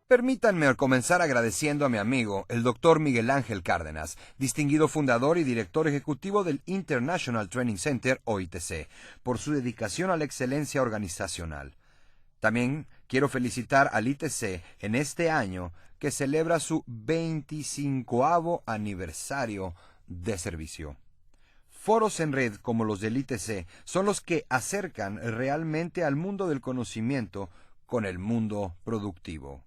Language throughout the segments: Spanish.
Permítanme comenzar agradeciendo a mi amigo, el Dr. Miguel Ángel Cárdenas, distinguido fundador y director ejecutivo del International Training Center, o ITC, por su dedicación a la excelencia organizacional. También quiero felicitar al ITC en este año que celebra su 25º aniversario de servicio. Foros en red como los del ITC son los que acercan realmente al mundo del conocimiento con el mundo productivo.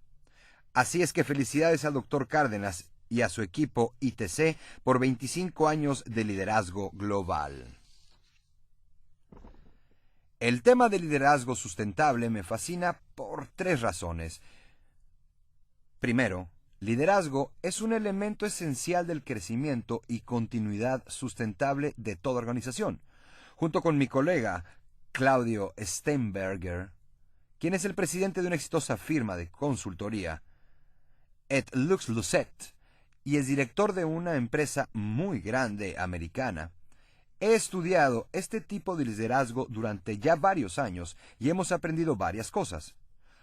Así es que felicidades al Dr. Cárdenas y a su equipo ITC por 25 años de liderazgo global. El tema del liderazgo sustentable me fascina por 3 razones. Primero, liderazgo es un elemento esencial del crecimiento y continuidad sustentable de toda organización. Junto con mi colega Claudio Steinberger, quien es el presidente de una exitosa firma de consultoría, Et Lux Lucet, y es director de una empresa muy grande americana, he estudiado este tipo de liderazgo durante ya varios años y hemos aprendido varias cosas.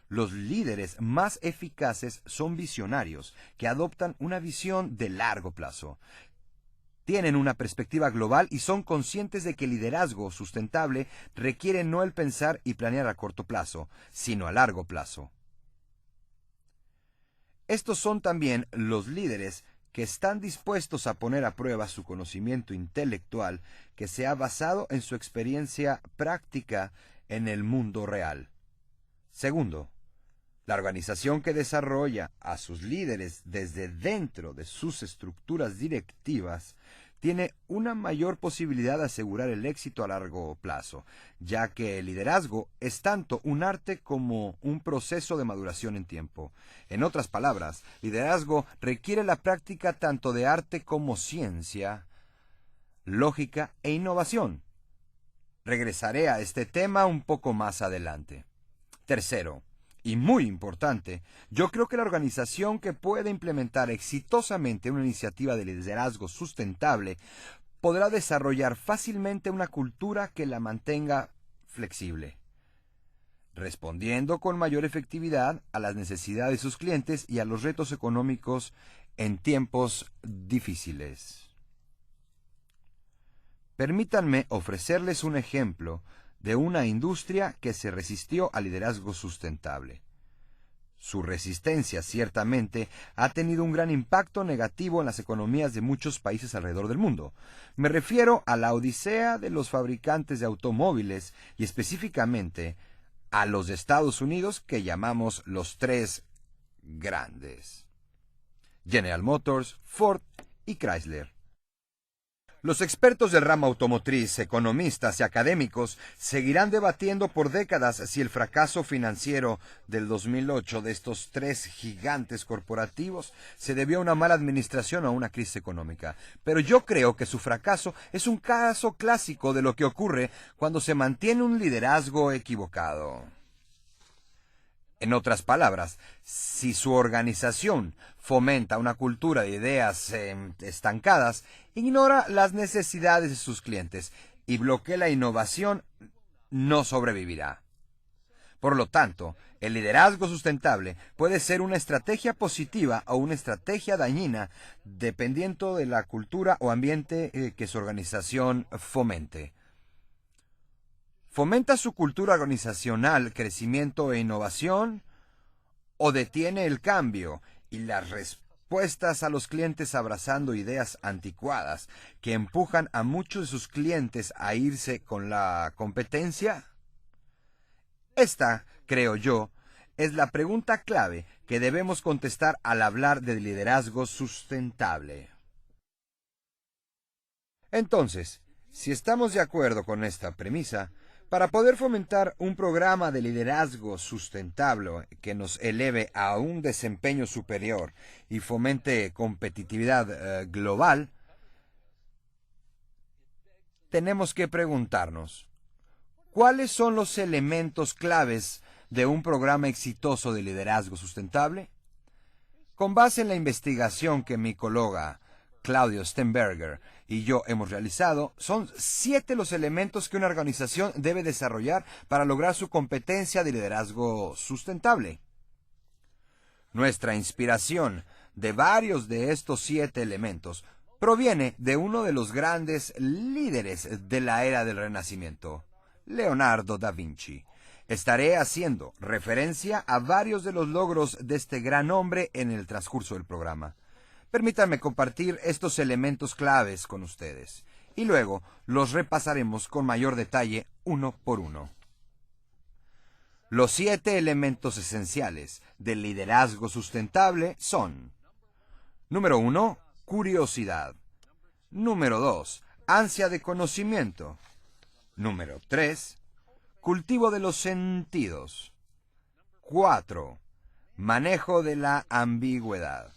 Los líderes más eficaces son visionarios, que adoptan una visión de largo plazo. Tienen una perspectiva global y son conscientes de que el liderazgo sustentable requiere no el pensar y planear a corto plazo, sino a largo plazo. Estos son también los líderes que están dispuestos a poner a prueba su conocimiento intelectual que se ha basado en su experiencia práctica en el mundo real. Segundo, la organización que desarrolla a sus líderes desde dentro de sus estructuras directivas tiene una mayor posibilidad de asegurar el éxito a largo plazo, ya que el liderazgo es tanto un arte como un proceso de maduración en tiempo. En otras palabras, liderazgo requiere la práctica tanto de arte como ciencia, lógica e innovación. Regresaré a este tema un poco más adelante. Tercero, y muy importante, yo creo que la organización que puede implementar exitosamente una iniciativa de liderazgo sustentable podrá desarrollar fácilmente una cultura que la mantenga flexible, respondiendo con mayor efectividad a las necesidades de sus clientes y a los retos económicos en tiempos difíciles. Permítanme ofrecerles un ejemplo de una industria que se resistió al liderazgo sustentable. Su resistencia, ciertamente, ha tenido un gran impacto negativo en las economías de muchos países alrededor del mundo. Me refiero a la odisea de los fabricantes de automóviles y específicamente a los de Estados Unidos que llamamos los 3 grandes: General Motors, Ford y Chrysler. Los expertos del ramo automotriz, economistas y académicos seguirán debatiendo por décadas si el fracaso financiero del 2008 de estos 3 gigantes corporativos se debió a una mala administración o a una crisis económica. Pero yo creo que su fracaso es un caso clásico de lo que ocurre cuando se mantiene un liderazgo equivocado. En otras palabras, si su organización fomenta una cultura de ideas estancadas, ignora las necesidades de sus clientes y bloquea la innovación, no sobrevivirá. Por lo tanto, el liderazgo sustentable puede ser una estrategia positiva o una estrategia dañina, dependiendo de la cultura o ambiente que su organización fomente. ¿Fomenta su cultura organizacional crecimiento e innovación? ¿O detiene el cambio y las respuestas a los clientes abrazando ideas anticuadas que empujan a muchos de sus clientes a irse con la competencia? Esta, creo yo, es la pregunta clave que debemos contestar al hablar de liderazgo sustentable. Entonces, si estamos de acuerdo con esta premisa, para poder fomentar un programa de liderazgo sustentable que nos eleve a un desempeño superior y fomente competitividad global, tenemos que preguntarnos, ¿cuáles son los elementos claves de un programa exitoso de liderazgo sustentable? Con base en la investigación que mi colega Claudio Stenberger y yo hemos realizado, son 7 los elementos que una organización debe desarrollar para lograr su competencia de liderazgo sustentable. Nuestra inspiración de varios de estos 7 elementos proviene de uno de los grandes líderes de la era del Renacimiento, Leonardo da Vinci. Estaré haciendo referencia a varios de los logros de este gran hombre en el transcurso del programa. Permítanme compartir estos elementos claves con ustedes, y luego los repasaremos con mayor detalle uno por uno. Los 7 elementos esenciales del liderazgo sustentable son: número 1, curiosidad. Número 2, ansia de conocimiento. Número 3, cultivo de los sentidos. 4, manejo de la ambigüedad.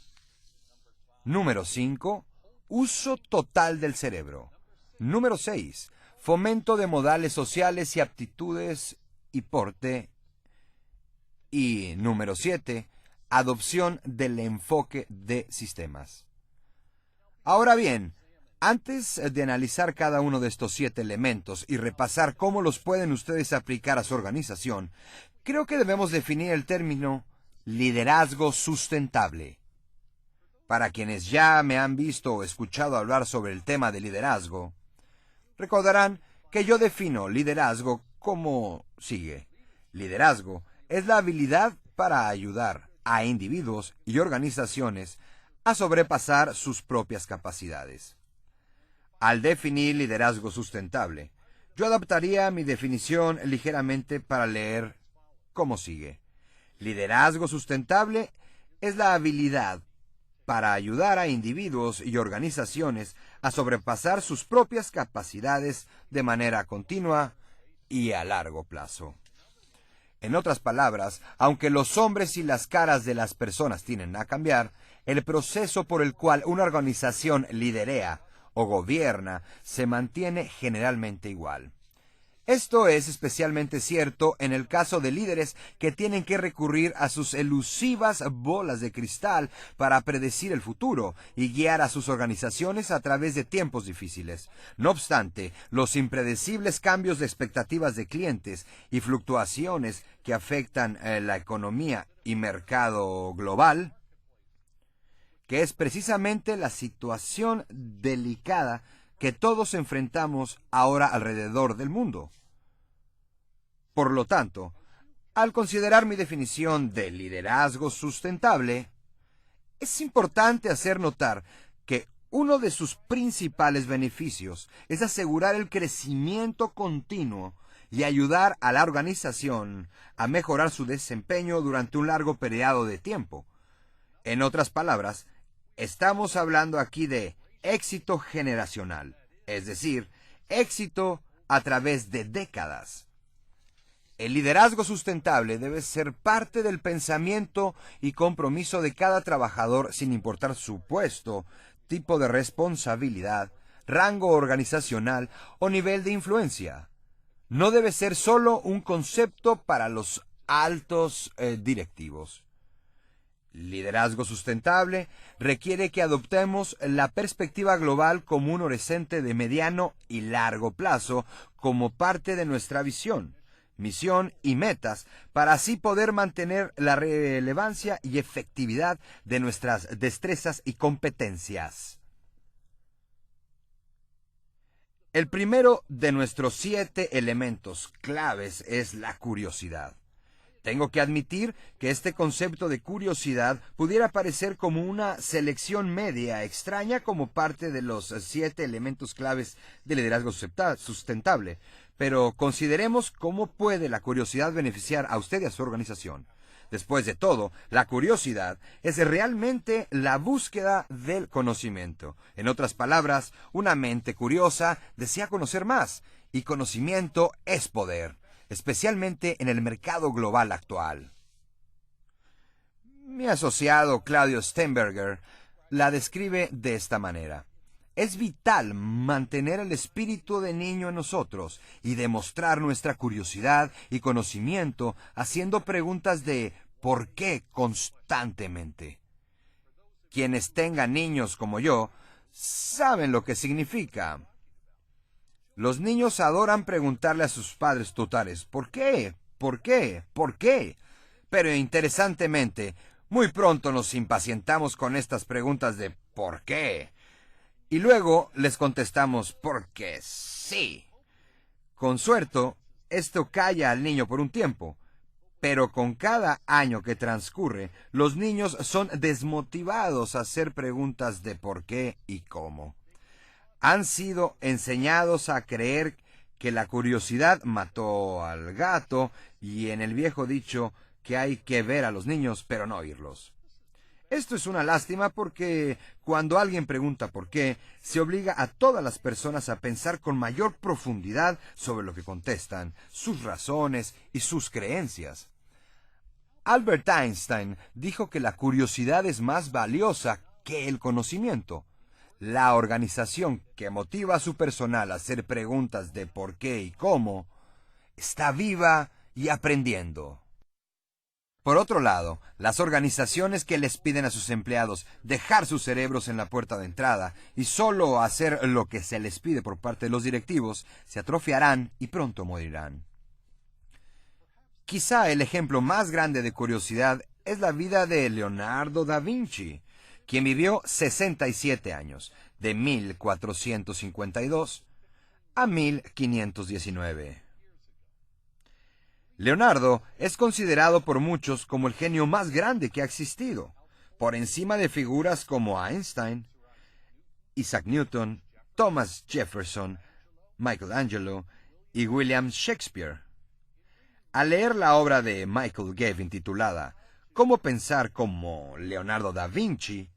Número 5, uso total del cerebro. Número 6, fomento de modales sociales y aptitudes y porte. Y número 7, adopción del enfoque de sistemas. Ahora bien, antes de analizar cada uno de estos 7 elementos y repasar cómo los pueden ustedes aplicar a su organización, creo que debemos definir el término liderazgo sustentable. Para quienes ya me han visto o escuchado hablar sobre el tema de liderazgo, recordarán que yo defino liderazgo como sigue. Liderazgo es la habilidad para ayudar a individuos y organizaciones a sobrepasar sus propias capacidades. Al definir liderazgo sustentable, yo adaptaría mi definición ligeramente para leer como sigue. Liderazgo sustentable es la habilidad para ayudar a individuos y organizaciones a sobrepasar sus propias capacidades de manera continua y a largo plazo. En otras palabras, aunque los hombres y las caras de las personas tienden a cambiar, el proceso por el cual una organización liderea o gobierna se mantiene generalmente igual. Esto es especialmente cierto en el caso de líderes que tienen que recurrir a sus elusivas bolas de cristal para predecir el futuro y guiar a sus organizaciones a través de tiempos difíciles. No obstante, los impredecibles cambios de expectativas de clientes y fluctuaciones que afectan la economía y mercado global, que es precisamente la situación delicada que todos enfrentamos ahora alrededor del mundo. Por lo tanto, al considerar mi definición de liderazgo sustentable, es importante hacer notar que uno de sus principales beneficios es asegurar el crecimiento continuo y ayudar a la organización a mejorar su desempeño durante un largo periodo de tiempo. En otras palabras, estamos hablando aquí de éxito generacional, es decir, éxito a través de décadas. El liderazgo sustentable debe ser parte del pensamiento y compromiso de cada trabajador sin importar su puesto, tipo de responsabilidad, rango organizacional o nivel de influencia. No debe ser solo un concepto para los altos directivos. Liderazgo sustentable requiere que adoptemos la perspectiva global común horizonte de mediano y largo plazo como parte de nuestra visión, misión y metas para así poder mantener la relevancia y efectividad de nuestras destrezas y competencias. El primero de nuestros 7 elementos claves es la curiosidad. Tengo que admitir que este concepto de curiosidad pudiera parecer como una selección media extraña como parte de los 7 elementos claves del liderazgo sustentable, pero consideremos cómo puede la curiosidad beneficiar a usted y a su organización. Después de todo, la curiosidad es realmente la búsqueda del conocimiento. En otras palabras, una mente curiosa desea conocer más, y conocimiento es poder, especialmente en el mercado global actual. Mi asociado Claudio Stenberger la describe de esta manera. Es vital mantener el espíritu de niño en nosotros y demostrar nuestra curiosidad y conocimiento haciendo preguntas de ¿por qué? Constantemente. Quienes tengan niños como yo saben lo que significa. Los niños adoran preguntarle a sus padres tutores, ¿por qué? ¿Por qué? ¿Por qué? Pero interesantemente, muy pronto nos impacientamos con estas preguntas de ¿por qué? Y luego les contestamos porque sí. Con suerte, esto calla al niño por un tiempo, pero con cada año que transcurre, los niños son desmotivados a hacer preguntas de por qué y cómo. Han sido enseñados a creer que la curiosidad mató al gato y en el viejo dicho que hay que ver a los niños pero no oírlos. Esto es una lástima porque cuando alguien pregunta por qué, se obliga a todas las personas a pensar con mayor profundidad sobre lo que contestan, sus razones y sus creencias. Albert Einstein dijo que la curiosidad es más valiosa que el conocimiento. La organización que motiva a su personal a hacer preguntas de por qué y cómo está viva y aprendiendo. Por otro lado, las organizaciones que les piden a sus empleados dejar sus cerebros en la puerta de entrada y solo hacer lo que se les pide por parte de los directivos, se atrofiarán y pronto morirán. Quizá el ejemplo más grande de curiosidad es la vida de Leonardo da Vinci, quien vivió 67 años, de 1452 a 1519. Leonardo es considerado por muchos como el genio más grande que ha existido, por encima de figuras como Einstein, Isaac Newton, Thomas Jefferson, Michelangelo y William Shakespeare. Al leer la obra de Michael Gavin titulada ¿Cómo pensar como Leonardo da Vinci?,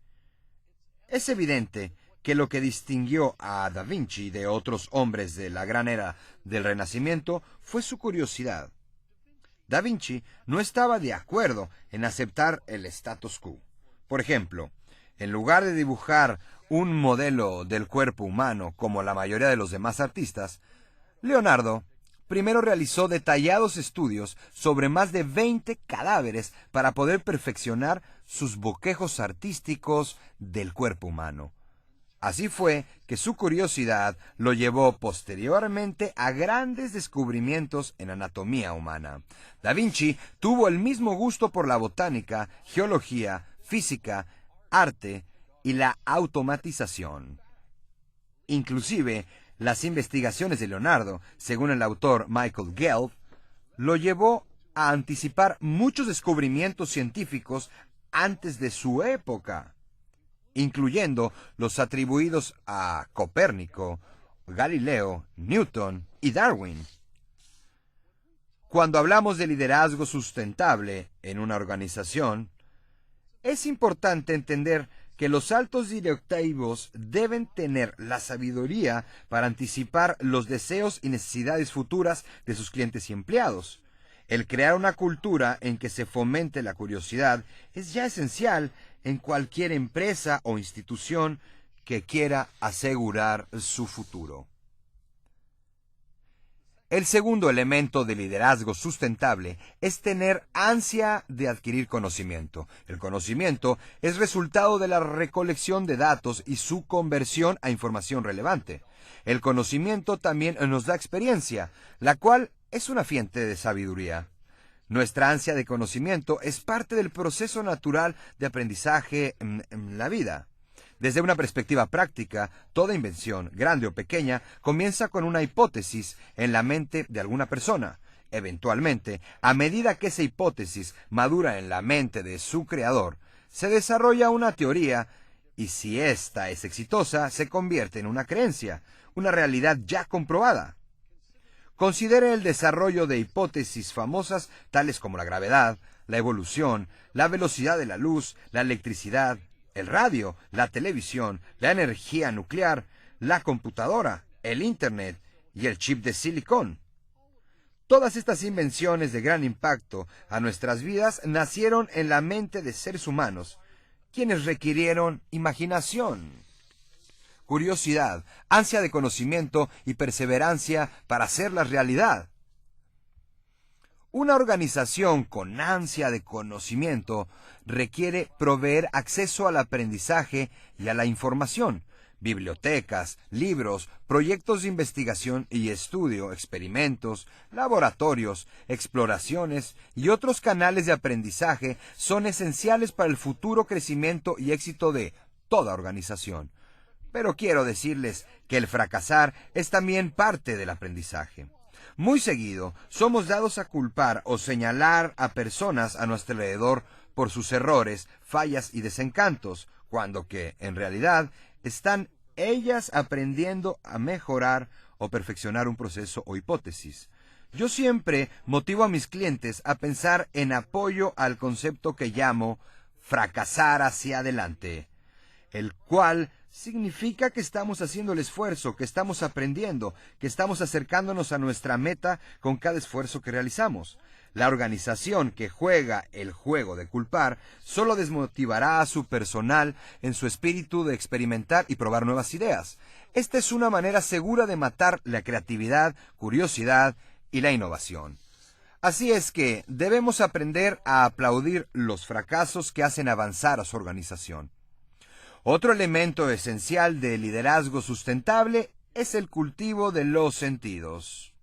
es evidente que lo que distinguió a Da Vinci de otros hombres de la gran era del Renacimiento fue su curiosidad. Da Vinci no estaba de acuerdo en aceptar el status quo. Por ejemplo, en lugar de dibujar un modelo del cuerpo humano como la mayoría de los demás artistas, Leonardo primero realizó detallados estudios sobre más de 20 cadáveres para poder perfeccionar sus bosquejos artísticos del cuerpo humano. Así fue que su curiosidad lo llevó posteriormente a grandes descubrimientos en anatomía humana. Da Vinci tuvo el mismo gusto por la botánica, geología, física, arte y la automatización. Inclusive, las investigaciones de Leonardo, según el autor Michael Gelb, lo llevó a anticipar muchos descubrimientos científicos antes de su época, incluyendo los atribuidos a Copérnico, Galileo, Newton y Darwin. Cuando hablamos de liderazgo sustentable en una organización, es importante entender que los altos directivos deben tener la sabiduría para anticipar los deseos y necesidades futuras de sus clientes y empleados. El crear una cultura en que se fomente la curiosidad es ya esencial en cualquier empresa o institución que quiera asegurar su futuro. El segundo elemento de liderazgo sustentable es tener ansia de adquirir conocimiento. El conocimiento es resultado de la recolección de datos y su conversión a información relevante. El conocimiento también nos da experiencia, la cual es una fuente de sabiduría. Nuestra ansia de conocimiento es parte del proceso natural de aprendizaje en la vida. Desde una perspectiva práctica, toda invención, grande o pequeña, comienza con una hipótesis en la mente de alguna persona. Eventualmente, a medida que esa hipótesis madura en la mente de su creador, se desarrolla una teoría y si ésta es exitosa, se convierte en una creencia, una realidad ya comprobada. Considere el desarrollo de hipótesis famosas tales como la gravedad, la evolución, la velocidad de la luz, la electricidad, el radio, la televisión, la energía nuclear, la computadora, el Internet y el chip de silicón. Todas estas invenciones de gran impacto a nuestras vidas nacieron en la mente de seres humanos, quienes requirieron imaginación, curiosidad, ansia de conocimiento y perseverancia para hacerlas realidad. Una organización con ansia de conocimiento requiere proveer acceso al aprendizaje y a la información, bibliotecas, libros, proyectos de investigación y estudio, experimentos, laboratorios, exploraciones y otros canales de aprendizaje son esenciales para el futuro crecimiento y éxito de toda organización. Pero quiero decirles que el fracasar es también parte del aprendizaje. Muy seguido, somos dados a culpar o señalar a personas a nuestro alrededor por sus errores, fallas y desencantos, cuando que, en realidad, están ellas aprendiendo a mejorar o perfeccionar un proceso o hipótesis. Yo siempre motivo a mis clientes a pensar en apoyo al concepto que llamo fracasar hacia adelante, el cual significa que estamos haciendo el esfuerzo, que estamos aprendiendo, que estamos acercándonos a nuestra meta con cada esfuerzo que realizamos. La organización que juega el juego de culpar solo desmotivará a su personal en su espíritu de experimentar y probar nuevas ideas. Esta es una manera segura de matar la creatividad, curiosidad y la innovación. Así es que debemos aprender a aplaudir los fracasos que hacen avanzar a su organización. Otro elemento esencial del liderazgo sustentable es el cultivo de los sentidos.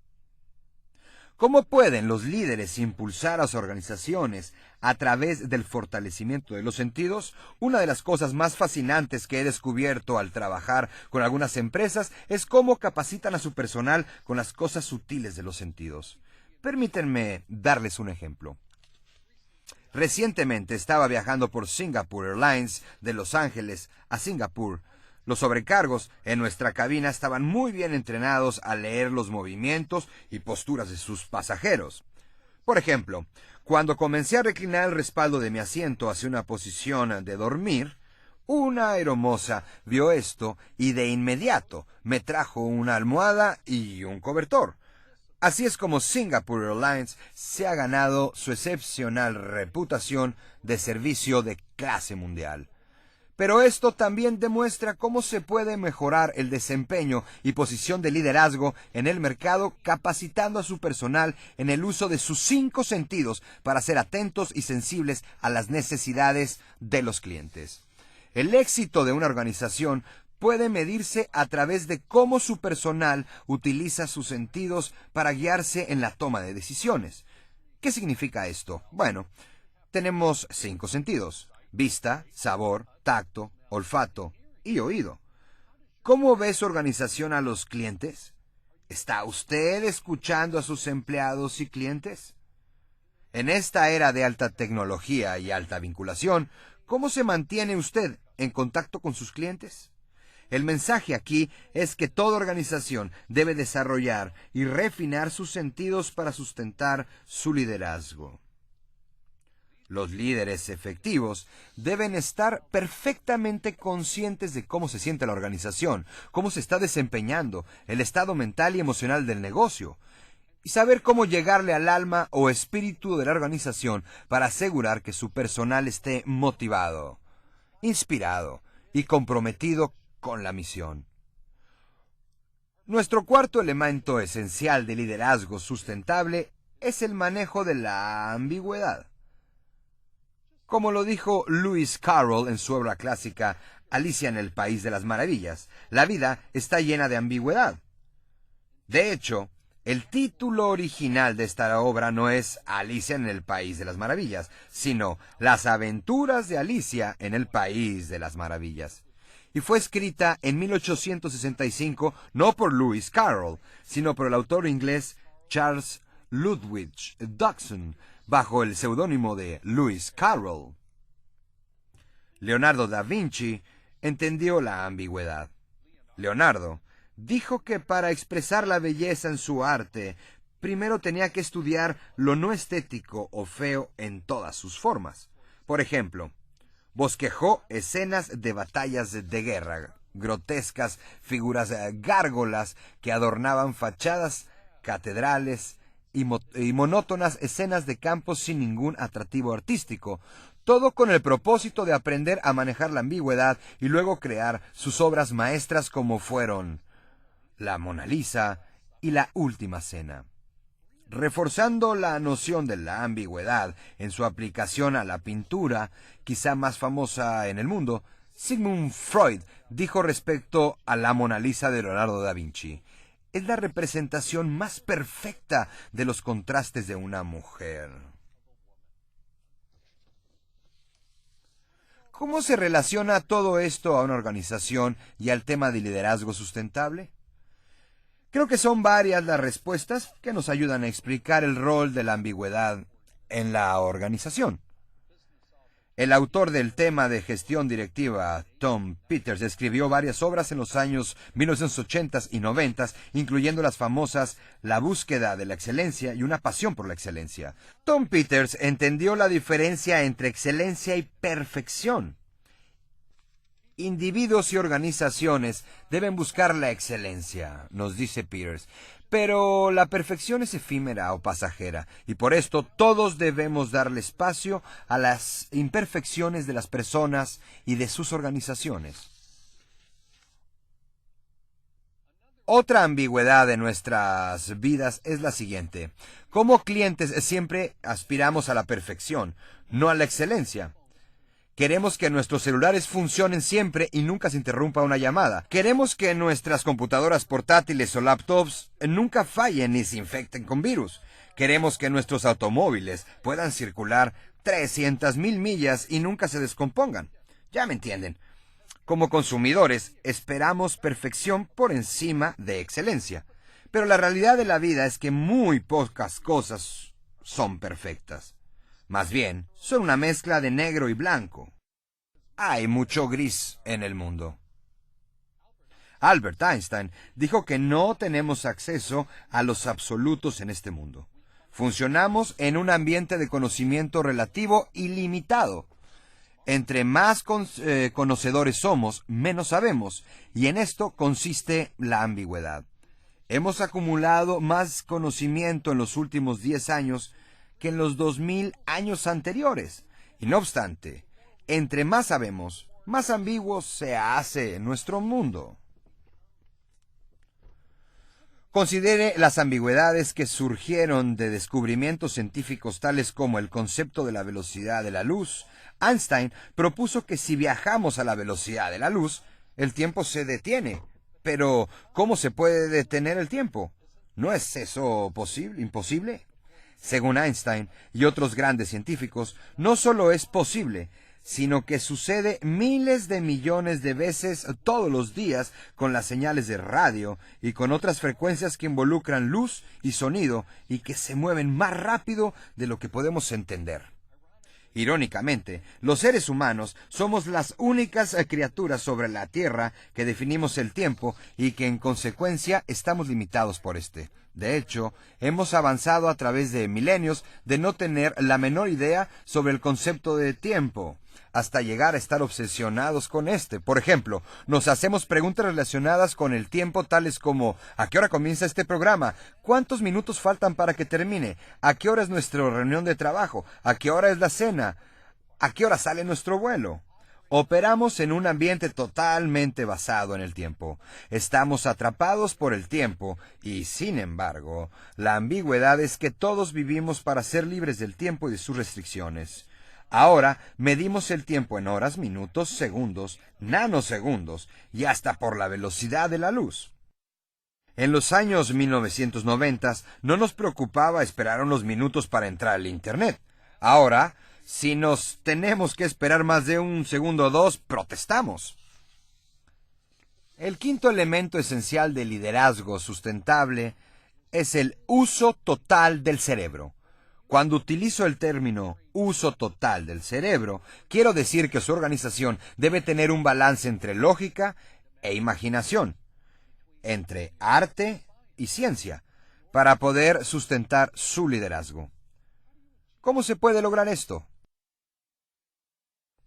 ¿Cómo pueden los líderes impulsar a sus organizaciones a través del fortalecimiento de los sentidos? Una de las cosas más fascinantes que he descubierto al trabajar con algunas empresas es cómo capacitan a su personal con las cosas sutiles de los sentidos. Permítanme darles un ejemplo. Recientemente estaba viajando por Singapore Airlines de Los Ángeles a Singapur. Los sobrecargos en nuestra cabina estaban muy bien entrenados a leer los movimientos y posturas de sus pasajeros. Por ejemplo, cuando comencé a reclinar el respaldo de mi asiento hacia una posición de dormir, una aeromoza vio esto y de inmediato me trajo una almohada y un cobertor. Así es como Singapore Airlines se ha ganado su excepcional reputación de servicio de clase mundial. Pero esto también demuestra cómo se puede mejorar el desempeño y posición de liderazgo en el mercado capacitando a su personal en el uso de sus 5 sentidos para ser atentos y sensibles a las necesidades de los clientes. El éxito de una organización puede medirse a través de cómo su personal utiliza sus sentidos para guiarse en la toma de decisiones. ¿Qué significa esto? Bueno, tenemos 5 sentidos: vista, sabor, tacto, olfato y oído. ¿Cómo ve su organización a los clientes? ¿Está usted escuchando a sus empleados y clientes? En esta era de alta tecnología y alta vinculación, ¿cómo se mantiene usted en contacto con sus clientes? El mensaje aquí es que toda organización debe desarrollar y refinar sus sentidos para sustentar su liderazgo. Los líderes efectivos deben estar perfectamente conscientes de cómo se siente la organización, cómo se está desempeñando, el estado mental y emocional del negocio, y saber cómo llegarle al alma o espíritu de la organización para asegurar que su personal esté motivado, inspirado y comprometido con la misión. Nuestro cuarto elemento esencial de liderazgo sustentable es el manejo de la ambigüedad. Como lo dijo Lewis Carroll en su obra clásica Alicia en el País de las Maravillas, la vida está llena de ambigüedad. De hecho, el título original de esta obra no es Alicia en el País de las Maravillas, sino Las aventuras de Alicia en el País de las Maravillas. Y fue escrita en 1865 no por Lewis Carroll, sino por el autor inglés Charles Ludwig Dodgson, bajo el seudónimo de Lewis Carroll. Leonardo da Vinci entendió la ambigüedad. Leonardo dijo que para expresar la belleza en su arte, primero tenía que estudiar lo no estético o feo en todas sus formas. Por ejemplo, bosquejó escenas de batallas de guerra, grotescas figuras gárgolas que adornaban fachadas, catedrales y monótonas escenas de campos sin ningún atractivo artístico, todo con el propósito de aprender a manejar la ambigüedad y luego crear sus obras maestras como fueron la Mona Lisa y la Última Cena. Reforzando la noción de la ambigüedad en su aplicación a la pintura, quizá más famosa en el mundo, Sigmund Freud dijo respecto a la Mona Lisa de Leonardo da Vinci: es la representación más perfecta de los contrastes de una mujer. ¿Cómo se relaciona todo esto a una organización y al tema de liderazgo sustentable? Creo que son varias las respuestas que nos ayudan a explicar el rol de la ambigüedad en la organización. El autor del tema de gestión directiva, Tom Peters, escribió varias obras en los años 1980 y 90, incluyendo las famosas La búsqueda de la excelencia y Una pasión por la excelencia. Tom Peters entendió la diferencia entre excelencia y perfección. Individuos y organizaciones deben buscar la excelencia, nos dice Peters, pero la perfección es efímera o pasajera, y por esto todos debemos darle espacio a las imperfecciones de las personas y de sus organizaciones. Otra ambigüedad de nuestras vidas es la siguiente. Como clientes siempre aspiramos a la perfección, no a la excelencia. Queremos que nuestros celulares funcionen siempre y nunca se interrumpa una llamada. Queremos que nuestras computadoras portátiles o laptops nunca fallen ni se infecten con virus. Queremos que nuestros automóviles puedan circular 300,000 millas y nunca se descompongan. Ya me entienden. Como consumidores, esperamos perfección por encima de excelencia. Pero la realidad de la vida es que muy pocas cosas son perfectas. Más bien, son una mezcla de negro y blanco. Hay mucho gris en el mundo. Albert Einstein dijo que no tenemos acceso a los absolutos en este mundo. Funcionamos en un ambiente de conocimiento relativo ilimitado. Entre más conocedores somos, menos sabemos, y en esto consiste la ambigüedad. Hemos acumulado más conocimiento en los últimos 10 años que en los 2000 años anteriores. Y no obstante, entre más sabemos, más ambiguo se hace nuestro mundo. Considere las ambigüedades que surgieron de descubrimientos científicos tales como el concepto de la velocidad de la luz. Einstein propuso que si viajamos a la velocidad de la luz, el tiempo se detiene. Pero, ¿cómo se puede detener el tiempo? ¿No es eso imposible? Según Einstein y otros grandes científicos, no solo es posible, sino que sucede miles de millones de veces todos los días con las señales de radio y con otras frecuencias que involucran luz y sonido y que se mueven más rápido de lo que podemos entender. Irónicamente, los seres humanos somos las únicas criaturas sobre la Tierra que definimos el tiempo y que en consecuencia estamos limitados por este. De hecho, hemos avanzado a través de milenios de no tener la menor idea sobre el concepto de tiempo, hasta llegar a estar obsesionados con este. Por ejemplo, nos hacemos preguntas relacionadas con el tiempo tales como ¿a qué hora comienza este programa? ¿Cuántos minutos faltan para que termine? ¿A qué hora es nuestra reunión de trabajo? ¿A qué hora es la cena? ¿A qué hora sale nuestro vuelo? Operamos en un ambiente totalmente basado en el tiempo. Estamos atrapados por el tiempo y, sin embargo, la ambigüedad es que todos vivimos para ser libres del tiempo y de sus restricciones. Ahora medimos el tiempo en horas, minutos, segundos, nanosegundos y hasta por la velocidad de la luz. En los años 1990 no nos preocupaba esperar unos minutos para entrar al Internet. Ahora, si nos tenemos que esperar más de un segundo o dos, protestamos. El quinto elemento esencial del liderazgo sustentable es el uso total del cerebro. Cuando utilizo el término uso total del cerebro, quiero decir que su organización debe tener un balance entre lógica e imaginación, entre arte y ciencia, para poder sustentar su liderazgo. ¿Cómo se puede lograr esto?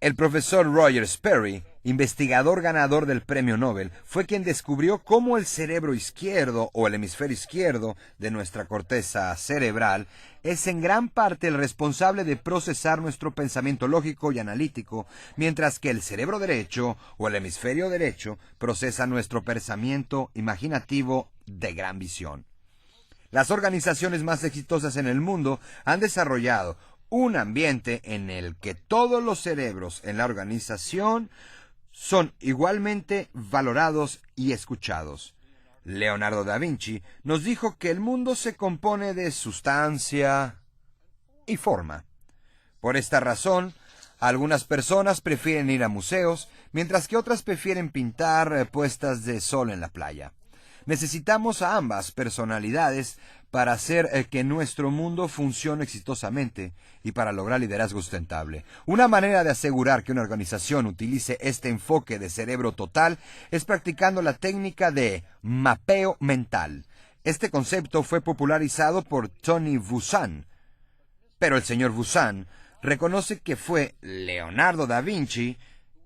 El profesor Roger Sperry, investigador ganador del Premio Nobel, fue quien descubrió cómo el cerebro izquierdo o el hemisferio izquierdo de nuestra corteza cerebral es en gran parte el responsable de procesar nuestro pensamiento lógico y analítico, mientras que el cerebro derecho o el hemisferio derecho procesa nuestro pensamiento imaginativo de gran visión. Las organizaciones más exitosas en el mundo han desarrollado un ambiente en el que todos los cerebros en la organización son igualmente valorados y escuchados. Leonardo da Vinci nos dijo que el mundo se compone de sustancia y forma. Por esta razón, algunas personas prefieren ir a museos, mientras que otras prefieren pintar puestas de sol en la playa. Necesitamos a ambas personalidades para hacer que nuestro mundo funcione exitosamente y para lograr liderazgo sustentable. Una manera de asegurar que una organización utilice este enfoque de cerebro total es practicando la técnica de mapeo mental. Este concepto fue popularizado por Tony Buzan, pero el señor Buzan reconoce que fue Leonardo da Vinci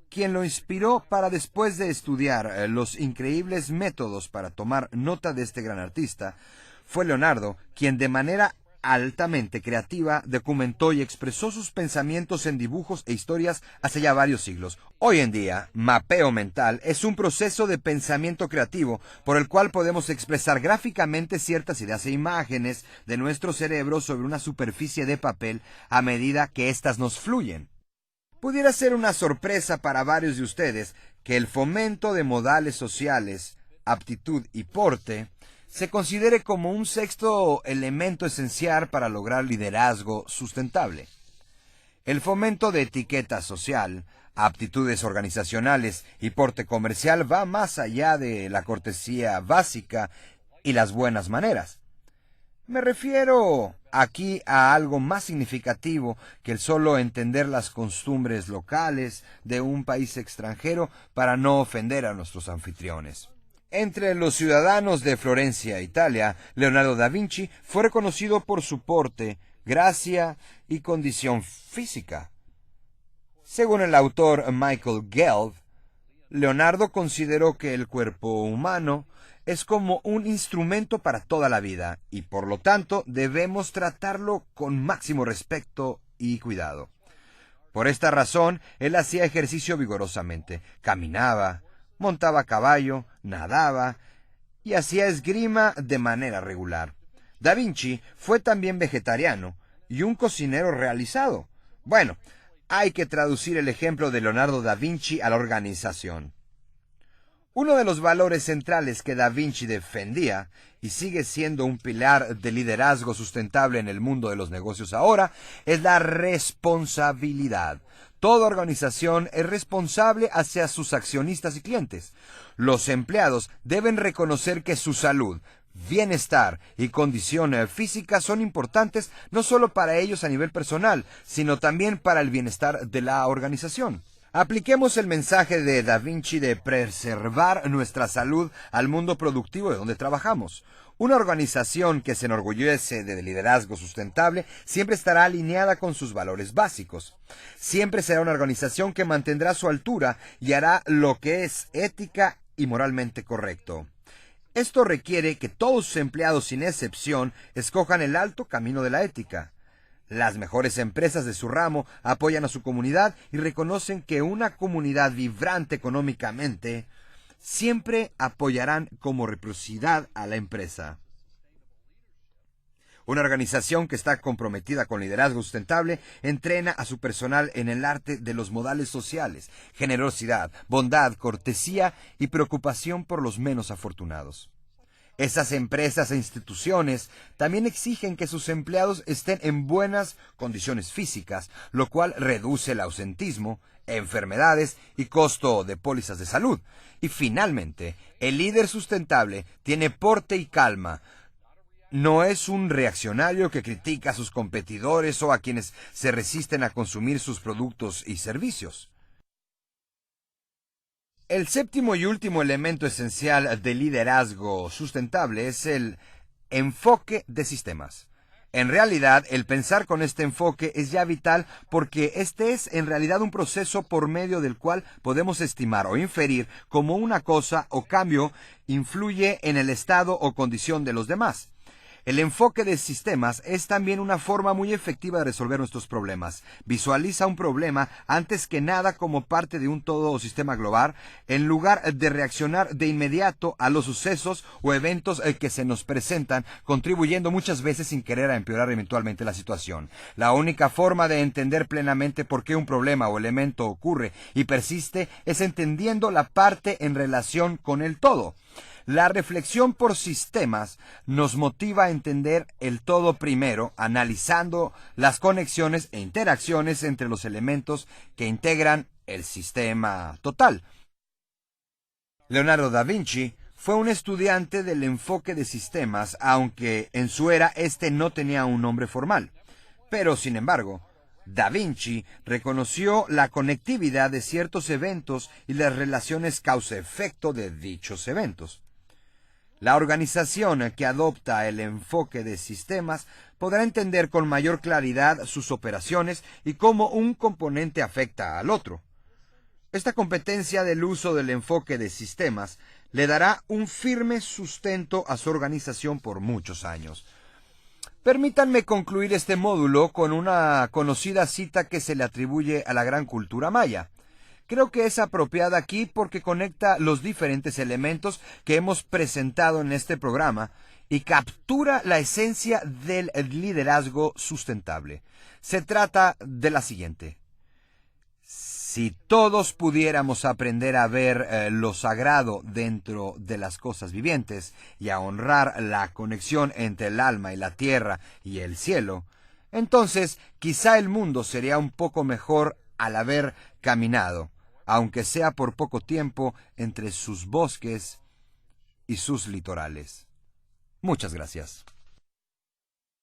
quien lo inspiró para, después de estudiar los increíbles métodos para tomar nota de este gran artista, fue Leonardo quien de manera altamente creativa documentó y expresó sus pensamientos en dibujos e historias hace ya varios siglos. Hoy en día, mapeo mental es un proceso de pensamiento creativo por el cual podemos expresar gráficamente ciertas ideas e imágenes de nuestro cerebro sobre una superficie de papel a medida que éstas nos fluyen. Pudiera ser una sorpresa para varios de ustedes que el fomento de modales sociales, aptitud y porte se considere como un sexto elemento esencial para lograr liderazgo sustentable. El fomento de etiqueta social, aptitudes organizacionales y porte comercial va más allá de la cortesía básica y las buenas maneras. Me refiero aquí a algo más significativo que el solo entender las costumbres locales de un país extranjero para no ofender a nuestros anfitriones. Entre los ciudadanos de Florencia, Italia, Leonardo da Vinci fue reconocido por su porte, gracia y condición física. Según el autor Michael Geld, Leonardo consideró que el cuerpo humano es como un instrumento para toda la vida y por lo tanto debemos tratarlo con máximo respeto y cuidado. Por esta razón, él hacía ejercicio vigorosamente, caminaba, montaba a caballo, nadaba y hacía esgrima de manera regular. Da Vinci fue también vegetariano y un cocinero realizado. Bueno, hay que traducir el ejemplo de Leonardo da Vinci a la organización. Uno de los valores centrales que Da Vinci defendía, y sigue siendo un pilar de liderazgo sustentable en el mundo de los negocios ahora, es la responsabilidad. Toda organización es responsable hacia sus accionistas y clientes. Los empleados deben reconocer que su salud, bienestar y condición física son importantes no solo para ellos a nivel personal, sino también para el bienestar de la organización. Apliquemos el mensaje de Da Vinci de preservar nuestra salud al mundo productivo de donde trabajamos. Una organización que se enorgullece de liderazgo sustentable siempre estará alineada con sus valores básicos. Siempre será una organización que mantendrá su altura y hará lo que es ética y moralmente correcto. Esto requiere que todos sus empleados, sin excepción, escojan el alto camino de la ética. Las mejores empresas de su ramo apoyan a su comunidad y reconocen que una comunidad vibrante económicamente siempre apoyarán como reciprocidad a la empresa. Una organización que está comprometida con liderazgo sustentable entrena a su personal en el arte de los modales sociales, generosidad, bondad, cortesía y preocupación por los menos afortunados. Esas empresas e instituciones también exigen que sus empleados estén en buenas condiciones físicas, lo cual reduce el ausentismo, enfermedades y costo de pólizas de salud. Y finalmente, el líder sustentable tiene porte y calma. No es un reaccionario que critica a sus competidores o a quienes se resisten a consumir sus productos y servicios. El séptimo y último elemento esencial del liderazgo sustentable es el enfoque de sistemas. En realidad, el pensar con este enfoque es ya vital porque este es en realidad un proceso por medio del cual podemos estimar o inferir cómo una cosa o cambio influye en el estado o condición de los demás. El enfoque de sistemas es también una forma muy efectiva de resolver nuestros problemas. Visualiza un problema antes que nada como parte de un todo o sistema global, en lugar de reaccionar de inmediato a los sucesos o eventos que se nos presentan, contribuyendo muchas veces sin querer a empeorar eventualmente la situación. La única forma de entender plenamente por qué un problema o elemento ocurre y persiste es entendiendo la parte en relación con el todo. La reflexión por sistemas nos motiva a entender el todo primero, analizando las conexiones e interacciones entre los elementos que integran el sistema total. Leonardo da Vinci fue un estudiante del enfoque de sistemas, aunque en su era este no tenía un nombre formal. Pero, sin embargo, Da Vinci reconoció la conectividad de ciertos eventos y las relaciones causa-efecto de dichos eventos. La organización que adopta el enfoque de sistemas podrá entender con mayor claridad sus operaciones y cómo un componente afecta al otro. Esta competencia del uso del enfoque de sistemas le dará un firme sustento a su organización por muchos años. Permítanme concluir este módulo con una conocida cita que se le atribuye a la gran cultura maya. Creo que es apropiada aquí porque conecta los diferentes elementos que hemos presentado en este programa y captura la esencia del liderazgo sustentable. Se trata de la siguiente. Si todos pudiéramos aprender a ver lo sagrado dentro de las cosas vivientes y a honrar la conexión entre el alma y la tierra y el cielo, entonces quizá el mundo sería un poco mejor al haber caminado, aunque sea por poco tiempo, entre sus bosques y sus litorales. Muchas gracias.